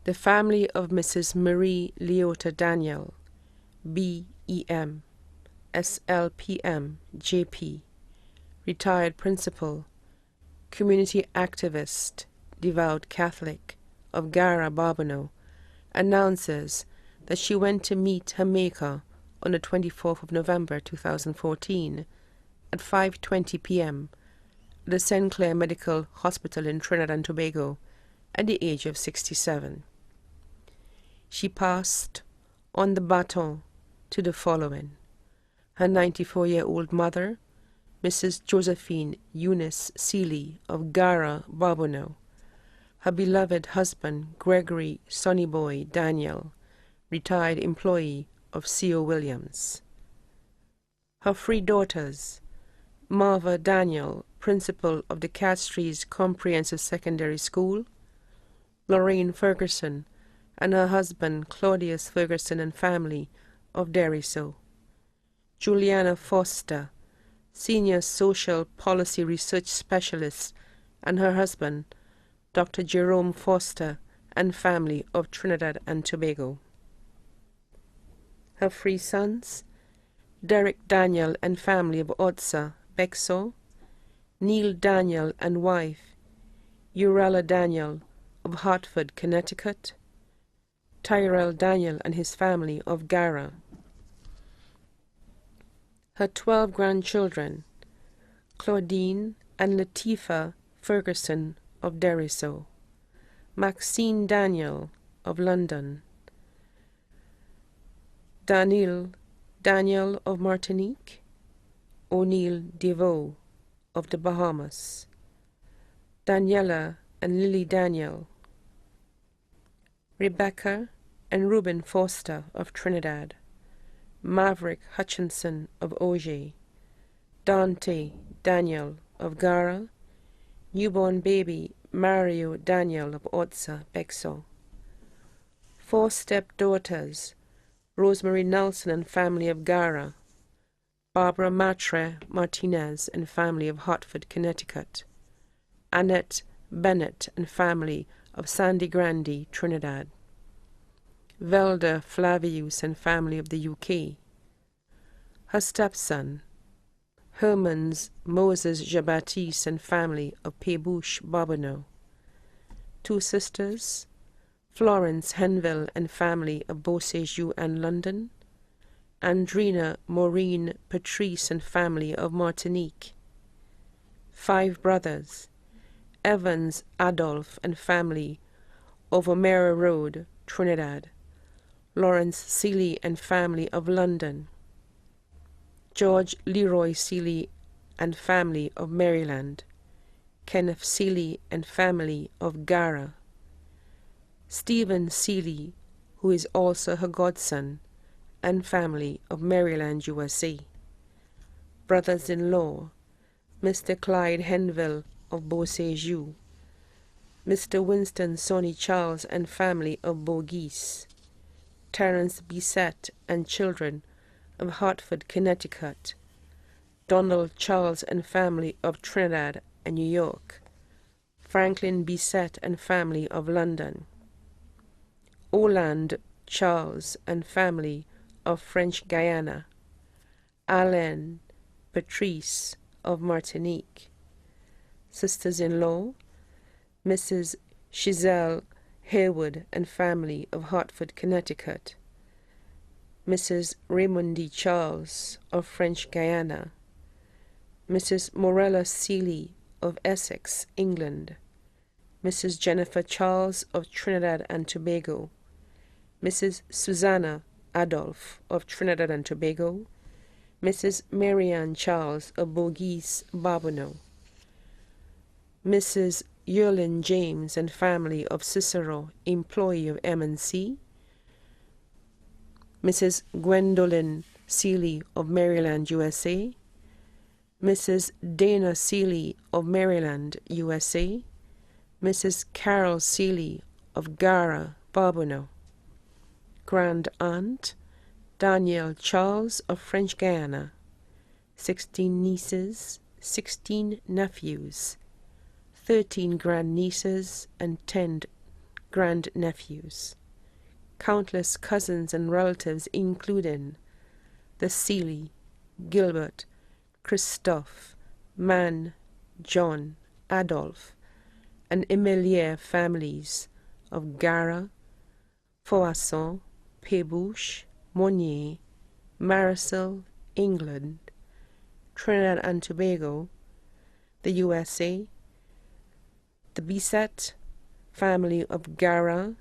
The family of Mrs. Marie Leota Daniel BEM, SLPM, JP, retired principal, community activist, devout Catholic, of Gara, Barbano, announces that she went to meet her Maker on the 24th of November 2014 at 5:20 p.m. at the St. Clair Medical Hospital in Trinidad and Tobago at the age of 67. She passed on the baton to the following: her 94-year-old mother, Mrs. Josephine Eunice Seeley of Gara, Barbano; her beloved husband, Gregory Sonnyboy Daniel, retired employee of C.O. Williams; her three daughters, Marva Daniel, principal of the Castries Comprehensive Secondary School; Lorraine Ferguson and her husband, Claudius Ferguson, and family of Deriso; Juliana Foster, Senior Social Policy Research Specialist, and her husband, Dr. Jerome Foster, and family of Trinidad and Tobago; her three sons, Derek Daniel and family of Otsa, Bexo; Neil Daniel and wife, Urella Daniel of Hartford, Connecticut; Tyrell Daniel and his family of Gara; her 12 grandchildren, Claudine and Latifa Ferguson of Deriso; Maxine Daniel of London; Daniel of Martinique; O'Neill DeVoe of the Bahamas; Daniela and Lily Daniel; Rebecca and Reuben Foster of Trinidad; Maverick Hutchinson of Auger; Dante Daniel of Gara; newborn baby Mario Daniel of Otsa, Bexo; 4 stepdaughters, Rosemary Nelson and family of Gara; Barbara Matre Martinez and family of Hartford, Connecticut; Annette Bennett and family of Sandy Grande, Trinidad; Velda Flavius and family of the UK; her stepson, Hermans Moses Jabatis and family of Pebouche, Barbano; 2 sisters, Florence Henville and family of Beausejour and London; Andrina Maureen Patrice and family of Martinique; 5 brothers, Evans Adolphe and family of O'Meara Road, Trinidad; Lawrence Seeley and family of London; George Leroy Seeley and family of Maryland; Kenneth Seeley and family of Gara; Stephen Seeley, who is also her godson, and family of Maryland, USA; brothers-in-law, Mr. Clyde Henville of Beausejour; Mr. Winston Sonny Charles and family of Bourgis; Terence Bissett and children of Hartford, Connecticut; Donald Charles and family of Trinidad and New York; Franklin Bissett and family of London; Oland Charles and family of French Guiana; Alain Patrice of Martinique; sisters-in-law, Mrs. Giselle Harewood and family of Hartford, Connecticut; Mrs. Raymondi Charles of French Guiana; Mrs. Morella Seeley of Essex, England; Mrs. Jennifer Charles of Trinidad and Tobago; Mrs. Susanna Adolphe of Trinidad and Tobago; Mrs. Marianne Charles of Bourgis, Barbano; Mrs. Yerlin James and family of Cicero, employee of M&C; Mrs. Gwendolyn Seeley of Maryland, USA; Mrs. Dana Seeley of Maryland, USA; Mrs. Carol Seeley of Gara, Barbano; Grand Aunt Danielle Charles of French Guiana; 16 nieces, 16 nephews, 13 grandnieces, and 10 grandnephews, countless cousins and relatives including the Seeley, Gilbert, Christophe, Man, John, Adolphe, and Emilier families of Gara, Fauasson, Pébouche, Monnier, Marisol, England, Trinidad and Tobago, the USA, the Bisset family of Gara,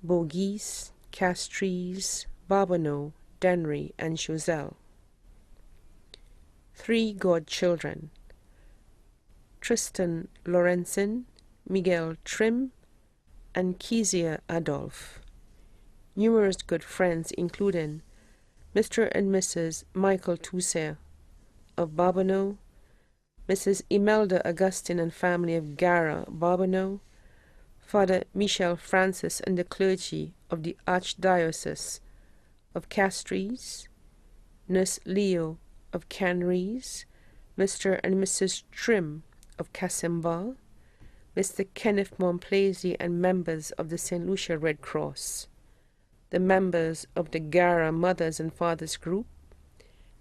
Bourgis, Castries, Barbonneau, Denry, and Choiseul. 3 godchildren: Tristan Laurencin, Miguel Trim, and Kezia Adolphe. Numerous good friends including Mr. and Mrs. Michael Toussaint of Barbonneau, Mrs. Imelda Augustine and family of Gara, Barbonneau, Father Michel Francis and the clergy of the Archdiocese of Castries, Nurse Leo of Canries, Mr. and Mrs. Trim of Cassemba, Mr. Kenneth Monplaisy and members of the St. Lucia Red Cross, the members of the Gara Mothers and Fathers Group,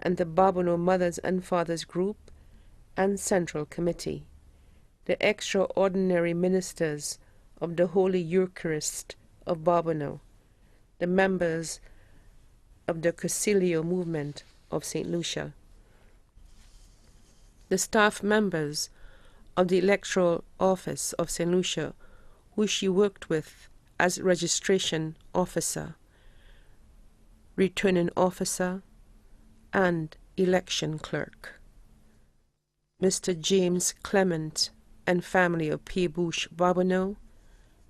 and the Barbonneau Mothers and Fathers Group and Central Committee, the extraordinary ministers of the Holy Eucharist of Barbonneau, the members of the Concilio movement of St. Lucia, the staff members of the Electoral Office of St. Lucia, who she worked with as registration officer, returning officer, and election clerk. Mr. James Clement and family of Pébouche, Barbonneau,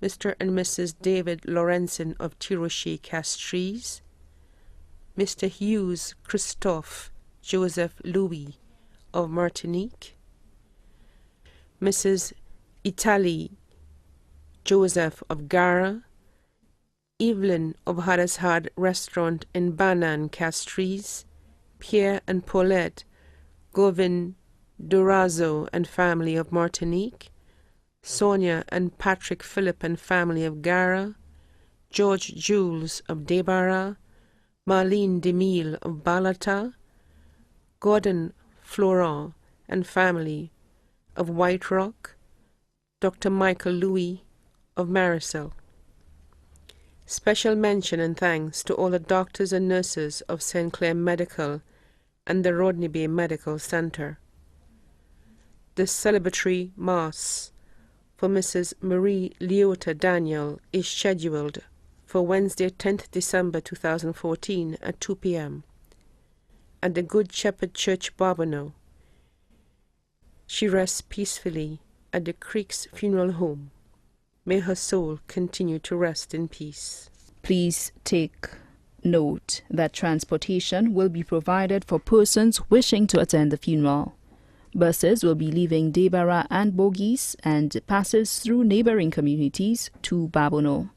Mr. and Mrs. David Laurencin of Tirocher, Castries, Mr. Hughes Christophe Joseph Louis of Martinique, Mrs. Italie Joseph of Gara, Evelyn of Hadashad Restaurant in Banan, Castries, Pierre and Paulette Govin Durazo and family of Martinique, Sonia and Patrick Philip and family of Gara, George Jules of Debarra, Marlene Demille of Balata, Gordon Florent and family of White Rock, Dr. Michael Louis of Marisol. Special mention and thanks to all the doctors and nurses of St. Clair Medical and the Rodney Bay Medical Center. The celebratory Mass for Mrs. Marie Leota Daniel is scheduled for Wednesday, 10th December 2014 at 2 p.m. at the Good Shepherd Church, Barbonneau. She rests peacefully at the Creeks Funeral Home. May her soul continue to rest in peace. Please take note that transportation will be provided for persons wishing to attend the funeral. Buses will be leaving Debarra and Bourgis and passes through neighboring communities to Barbonneau.